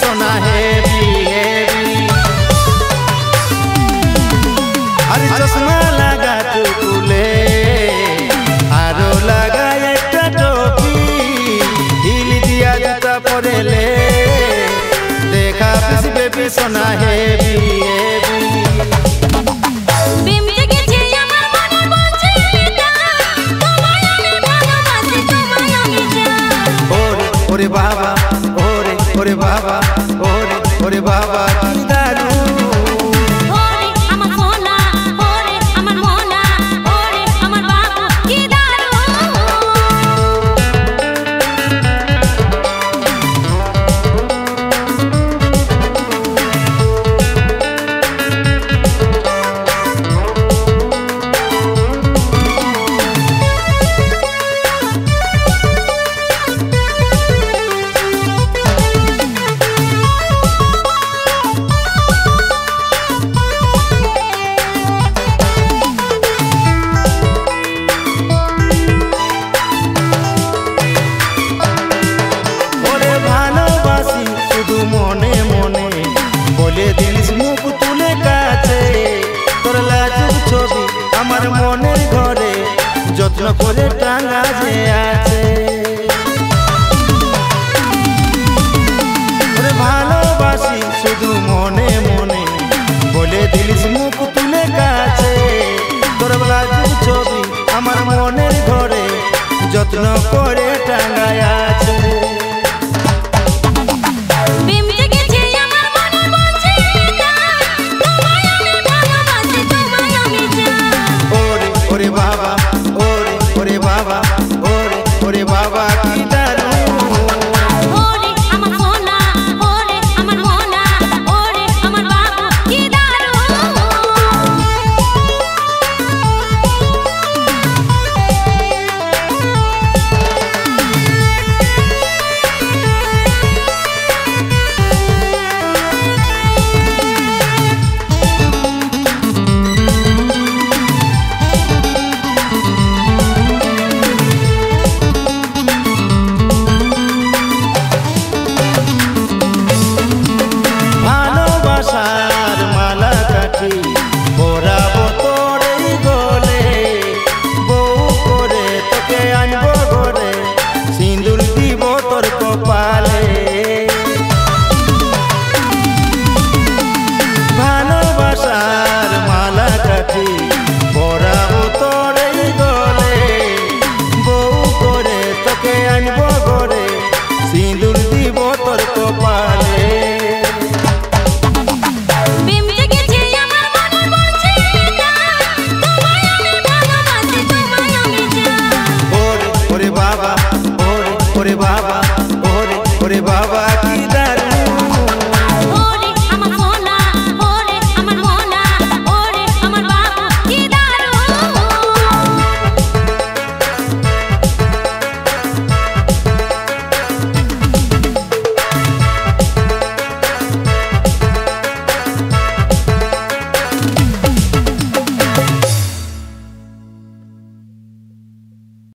सोना heavy heavy. अरे चश्मा लगा टुकुले आरो लगा एक टोपी हिल दिया जूता पड़ेले देखा पिस बेबी सोना हेवी हेवी। ओरे बाबा ओरे बाबा ओरे बाबा की दारू ओरे अमर मोला ओरे अमर मोला ओरे अमर बाबा की दारू। মনে মনে বলে দিলিস মুখ তুলে কাছে তোর লাজুক ছবি আমার মনের ঘরে যত্ন করে টাঙা যে আছে। ভালোবাসি শুধু মনে মনে বলে দিলিস মুখ তুলে কাছে তোর লাজুক ছবি আমার মনের ঘরে যত্ন করে টাঙা আছে।